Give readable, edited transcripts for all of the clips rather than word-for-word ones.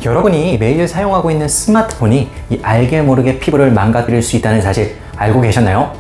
여러분이 매일 사용하고 있는 스마트폰이 이 알게 모르게 피부를 망가뜨릴 수 있다는 사실 알고 계셨나요?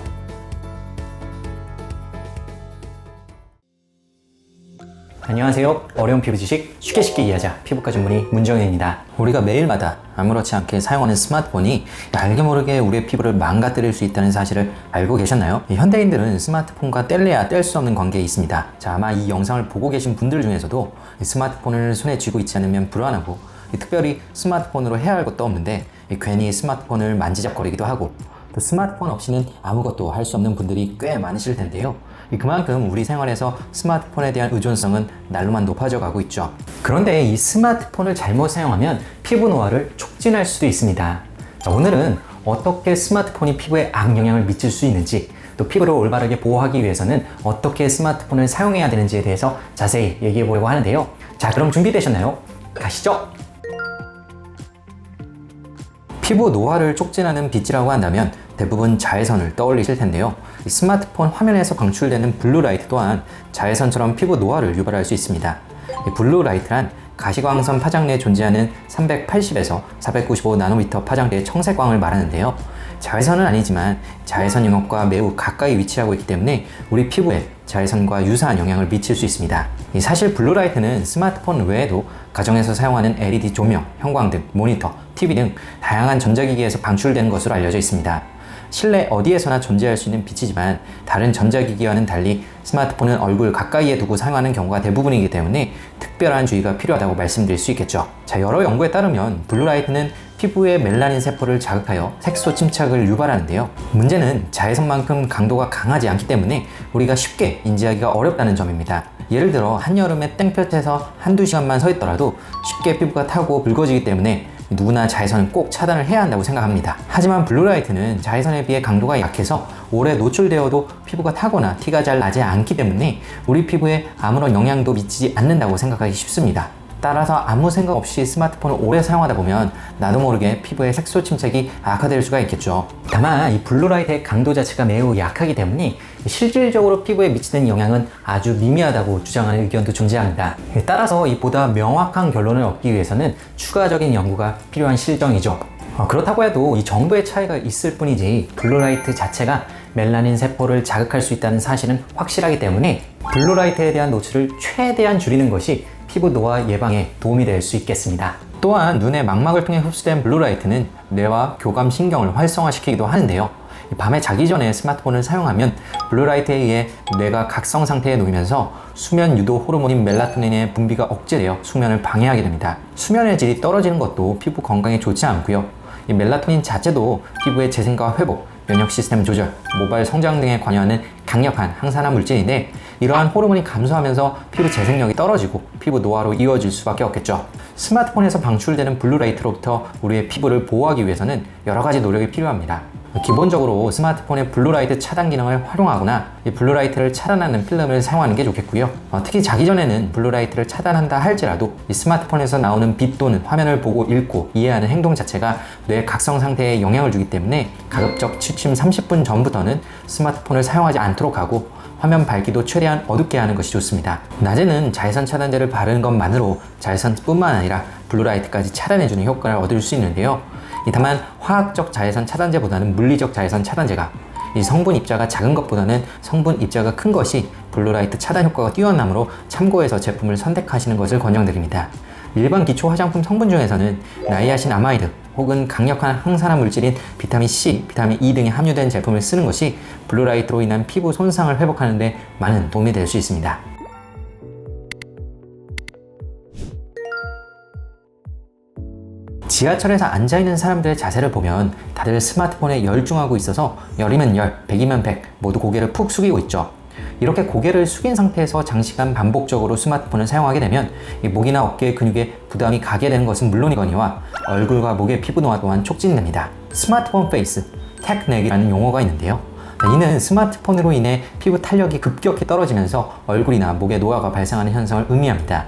안녕하세요. 어려운 피부 지식 쉽게 이해하자 피부과 전문의 문정현입니다. 우리가 매일마다 아무렇지 않게 사용하는 스마트폰이 알게 모르게 우리의 피부를 망가뜨릴 수 있다는 사실을 알고 계셨나요? 현대인들은 스마트폰과 뗄래야 뗄 수 없는 관계에 있습니다. 자, 아마 이 영상을 보고 계신 분들 중에서도 스마트폰을 손에 쥐고 있지 않으면 불안하고 특별히 스마트폰으로 해야 할 것도 없는데 괜히 스마트폰을 만지작거리기도 하고 또 스마트폰 없이는 아무것도 할 수 없는 분들이 꽤 많으실 텐데요. 그만큼 우리 생활에서 스마트폰에 대한 의존성은 날로만 높아져 가고 있죠. 그런데 이 스마트폰을 잘못 사용하면 피부 노화를 촉진할 수도 있습니다. 자, 오늘은 어떻게 스마트폰이 피부에 악영향을 미칠 수 있는지, 또 피부를 올바르게 보호하기 위해서는 어떻게 스마트폰을 사용해야 되는지에 대해서 자세히 얘기해 보려고 하는데요. 자, 그럼 준비되셨나요? 가시죠! 피부 노화를 촉진하는 빛이라고 한다면 대부분 자외선을 떠올리실 텐데요. 스마트폰 화면에서 방출되는 블루라이트 또한 자외선처럼 피부 노화를 유발할 수 있습니다. 블루라이트란 가시광선 파장 내에 존재하는 380에서 495 나노미터 파장대의 청색광을 말하는데요. 자외선은 아니지만 자외선 영역과 매우 가까이 위치하고 있기 때문에 우리 피부에 자외선과 유사한 영향을 미칠 수 있습니다. 사실 블루라이트는 스마트폰 외에도 가정에서 사용하는 LED 조명, 형광등, 모니터, TV 등 다양한 전자기기에서 방출되는 것으로 알려져 있습니다. 실내 어디에서나 존재할 수 있는 빛이지만 다른 전자기기와는 달리 스마트폰은 얼굴 가까이에 두고 사용하는 경우가 대부분이기 때문에 특별한 주의가 필요하다고 말씀드릴 수 있겠죠. 자, 여러 연구에 따르면 블루라이트는 피부의 멜라닌 세포를 자극하여 색소 침착을 유발하는데요. 문제는 자외선만큼 강도가 강하지 않기 때문에 우리가 쉽게 인지하기가 어렵다는 점입니다. 예를 들어 한여름에 땡볕에서 한두 시간만 서 있더라도 쉽게 피부가 타고 붉어지기 때문에 누구나 자외선은 꼭 차단을 해야 한다고 생각합니다. 하지만 블루라이트는 자외선에 비해 강도가 약해서 오래 노출되어도 피부가 타거나 티가 잘 나지 않기 때문에 우리 피부에 아무런 영향도 미치지 않는다고 생각하기 쉽습니다. 따라서 아무 생각 없이 스마트폰을 오래 사용하다 보면 나도 모르게 피부의 색소 침착이 악화될 수가 있겠죠. 다만 이 블루라이트의 강도 자체가 매우 약하기 때문에 실질적으로 피부에 미치는 영향은 아주 미미하다고 주장하는 의견도 존재합니다. 따라서 이 보다 명확한 결론을 얻기 위해서는 추가적인 연구가 필요한 실정이죠. 그렇다고 해도 이 정도의 차이가 있을 뿐이지 블루라이트 자체가 멜라닌 세포를 자극할 수 있다는 사실은 확실하기 때문에 블루라이트에 대한 노출을 최대한 줄이는 것이 피부 노화 예방에 도움이 될 수 있겠습니다. 또한 눈의 망막을 통해 흡수된 블루라이트는 뇌와 교감 신경을 활성화시키기도 하는데요. 밤에 자기 전에 스마트폰을 사용하면 블루라이트에 의해 뇌가 각성 상태에 놓이면서 수면 유도 호르몬인 멜라토닌의 분비가 억제되어 수면을 방해하게 됩니다. 수면의 질이 떨어지는 것도 피부 건강에 좋지 않고요. 이 멜라토닌 자체도 피부의 재생과 회복, 면역 시스템 조절, 모발 성장 등에 관여하는 강력한 항산화 물질인데 이러한 호르몬이 감소하면서 피부 재생력이 떨어지고 피부 노화로 이어질 수밖에 없겠죠. 스마트폰에서 방출되는 블루라이트로부터 우리의 피부를 보호하기 위해서는 여러 가지 노력이 필요합니다. 기본적으로 스마트폰의 블루라이트 차단 기능을 활용하거나 이 블루라이트를 차단하는 필름을 사용하는 게 좋겠고요. 특히 자기 전에는 블루라이트를 차단한다 할지라도 이 스마트폰에서 나오는 빛 또는 화면을 보고 읽고 이해하는 행동 자체가 뇌 각성 상태에 영향을 주기 때문에 가급적 취침 30분 전부터는 스마트폰을 사용하지 않도록 하고 화면 밝기도 최대한 어둡게 하는 것이 좋습니다. 낮에는 자외선 차단제를 바르는 것만으로 자외선뿐만 아니라 블루라이트까지 차단해주는 효과를 얻을 수 있는데요. 다만 화학적 자외선 차단제보다는 물리적 자외선 차단제가 이 성분 입자가 작은 것보다는 성분 입자가 큰 것이 블루라이트 차단 효과가 뛰어나므로 참고해서 제품을 선택하시는 것을 권장드립니다. 일반 기초 화장품 성분 중에서는 나이아신 아마이드 혹은 강력한 항산화 물질인 비타민 C, 비타민 E 등이 함유된 제품을 쓰는 것이 블루라이트로 인한 피부 손상을 회복하는 데 많은 도움이 될 수 있습니다. 지하철에서 앉아있는 사람들의 자세를 보면 다들 스마트폰에 열중하고 있어서 열이면 열, 백이면 백 모두 고개를 푹 숙이고 있죠. 이렇게 고개를 숙인 상태에서 장시간 반복적으로 스마트폰을 사용하게 되면 목이나 어깨 근육에 부담이 가게 되는 것은 물론이거니와 얼굴과 목의 피부 노화 또한 촉진됩니다. 스마트폰 페이스, 텍넥이라는 용어가 있는데요. 이는 스마트폰으로 인해 피부 탄력이 급격히 떨어지면서 얼굴이나 목의 노화가 발생하는 현상을 의미합니다.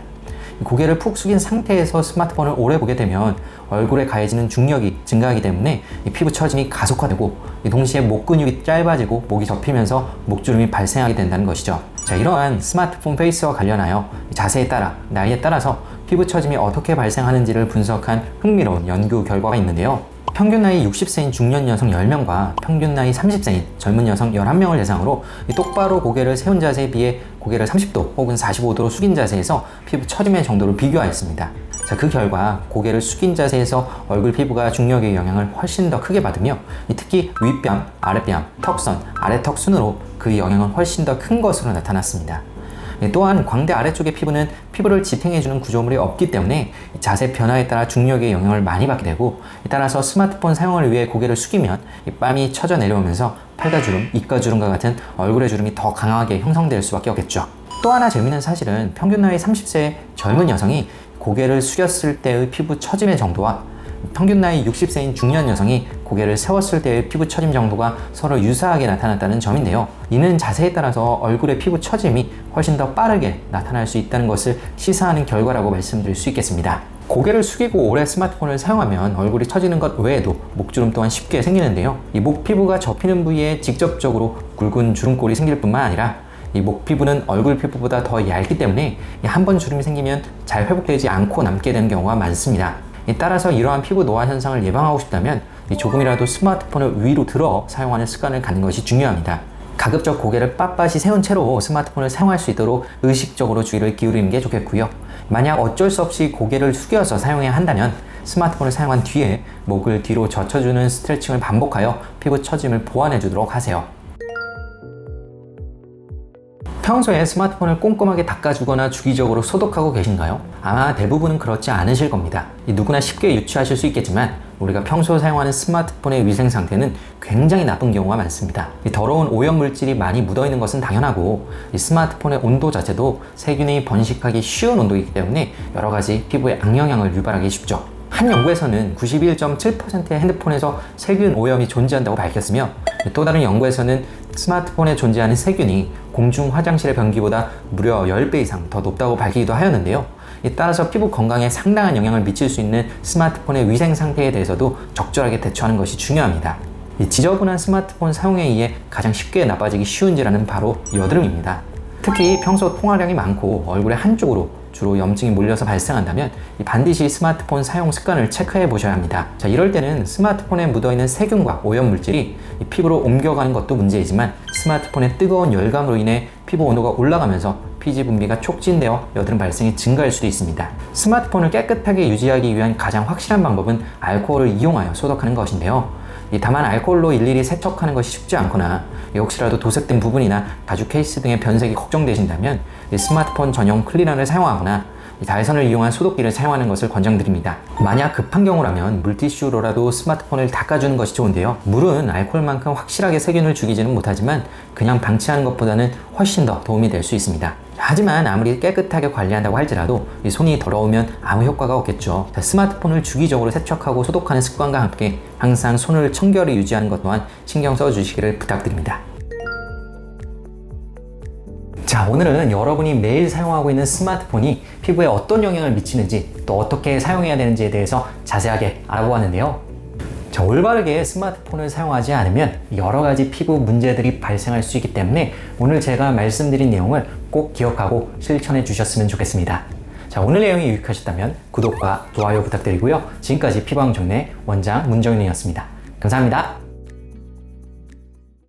고개를 푹 숙인 상태에서 스마트폰을 오래 보게 되면 얼굴에 가해지는 중력이 증가하기 때문에 피부 처짐이 가속화되고 동시에 목 근육이 짧아지고 목이 접히면서 목주름이 발생하게 된다는 것이죠. 자, 이러한 스마트폰 페이스와 관련하여 자세에 따라 나이에 따라서 피부 처짐이 어떻게 발생하는지를 분석한 흥미로운 연구 결과가 있는데요. 평균 나이 60세인 중년 여성 10명과 평균 나이 30세인 젊은 여성 11명을 대상으로 똑바로 고개를 세운 자세에 비해 고개를 30도 혹은 45도로 숙인 자세에서 피부 처짐의 정도를 비교하였습니다. 자, 그 결과 고개를 숙인 자세에서 얼굴 피부가 중력의 영향을 훨씬 더 크게 받으며 특히 윗뺨, 아랫뺨, 턱선, 아래턱 순으로 그 영향은 훨씬 더 큰 것으로 나타났습니다. 또한 광대 아래쪽의 피부는 피부를 지탱해주는 구조물이 없기 때문에 자세 변화에 따라 중력의 영향을 많이 받게 되고, 따라서 스마트폰 사용을 위해 고개를 숙이면 뺨이 처져 내려오면서 팔다주름, 입가주름과 같은 얼굴의 주름이 더 강하게 형성될 수밖에 없겠죠. 또 하나 재미있는 사실은 평균 나이 30세의 젊은 여성이 고개를 숙였을 때의 피부 처짐의 정도와 평균 나이 60세인 중년 여성이 고개를 세웠을 때의 피부 처짐 정도가 서로 유사하게 나타났다는 점인데요. 이는 자세에 따라서 얼굴의 피부 처짐이 훨씬 더 빠르게 나타날 수 있다는 것을 시사하는 결과라고 말씀드릴 수 있겠습니다. 고개를 숙이고 오래 스마트폰을 사용하면 얼굴이 처지는 것 외에도 목주름 또한 쉽게 생기는데요. 이 목 피부가 접히는 부위에 직접적으로 굵은 주름골이 생길 뿐만 아니라 이 목 피부는 얼굴 피부보다 더 얇기 때문에 한 번 주름이 생기면 잘 회복되지 않고 남게 되는 경우가 많습니다. 따라서 이러한 피부 노화 현상을 예방하고 싶다면 조금이라도 스마트폰을 위로 들어 사용하는 습관을 갖는 것이 중요합니다. 가급적 고개를 빳빳이 세운 채로 스마트폰을 사용할 수 있도록 의식적으로 주의를 기울이는 게 좋겠고요. 만약 어쩔 수 없이 고개를 숙여서 사용해야 한다면 스마트폰을 사용한 뒤에 목을 뒤로 젖혀주는 스트레칭을 반복하여 피부 처짐을 보완해 주도록 하세요. 평소에 스마트폰을 꼼꼼하게 닦아주거나 주기적으로 소독하고 계신가요? 아마 대부분은 그렇지 않으실 겁니다. 누구나 쉽게 유추하실 수 있겠지만 우리가 평소 사용하는 스마트폰의 위생 상태는 굉장히 나쁜 경우가 많습니다. 더러운 오염물질이 많이 묻어있는 것은 당연하고 스마트폰의 온도 자체도 세균이 번식하기 쉬운 온도이기 때문에 여러 가지 피부에 악영향을 유발하기 쉽죠. 한 연구에서는 91.7%의 핸드폰에서 세균 오염이 존재한다고 밝혔으며, 또 다른 연구에서는 스마트폰에 존재하는 세균이 공중 화장실의 변기보다 무려 10배 이상 더 높다고 밝히기도 하였는데요. 따라서 피부 건강에 상당한 영향을 미칠 수 있는 스마트폰의 위생 상태에 대해서도 적절하게 대처하는 것이 중요합니다. 지저분한 스마트폰 사용에 의해 가장 쉽게 나빠지기 쉬운 질환은 바로 여드름입니다. 특히 평소 통화량이 많고 얼굴의 한쪽으로 주로 염증이 몰려서 발생한다면 반드시 스마트폰 사용 습관을 체크해 보셔야 합니다. 자, 이럴 때는 스마트폰에 묻어있는 세균과 오염물질이 피부로 옮겨가는 것도 문제이지만 스마트폰의 뜨거운 열감으로 인해 피부 온도가 올라가면서 피지 분비가 촉진되어 여드름 발생이 증가할 수도 있습니다. 스마트폰을 깨끗하게 유지하기 위한 가장 확실한 방법은 알코올을 이용하여 소독하는 것인데요. 다만 알코올로 일일이 세척하는 것이 쉽지 않거나 혹시라도 도색된 부분이나 가죽 케이스 등의 변색이 걱정되신다면 스마트폰 전용 클리너를 사용하거나 다이슨을 이용한 소독기를 사용하는 것을 권장드립니다. 만약 급한 경우라면 물티슈로라도 스마트폰을 닦아주는 것이 좋은데요. 물은 알코올만큼 확실하게 세균을 죽이지는 못하지만 그냥 방치하는 것보다는 훨씬 더 도움이 될 수 있습니다. 하지만 아무리 깨끗하게 관리한다고 할지라도 손이 더러우면 아무 효과가 없겠죠. 스마트폰을 주기적으로 세척하고 소독하는 습관과 함께 항상 손을 청결히 유지하는 것 또한 신경 써주시기를 부탁드립니다. 자, 오늘은 여러분이 매일 사용하고 있는 스마트폰이 피부에 어떤 영향을 미치는지 또 어떻게 사용해야 되는지에 대해서 자세하게 알아보았는데요. 자, 올바르게 스마트폰을 사용하지 않으면 여러 가지 피부 문제들이 발생할 수 있기 때문에 오늘 제가 말씀드린 내용을 꼭 기억하고 실천해 주셨으면 좋겠습니다. 자, 오늘 내용이 유익하셨다면 구독과 좋아요 부탁드리고요. 지금까지 피부왕정의 원장 문정윤이었습니다. 감사합니다.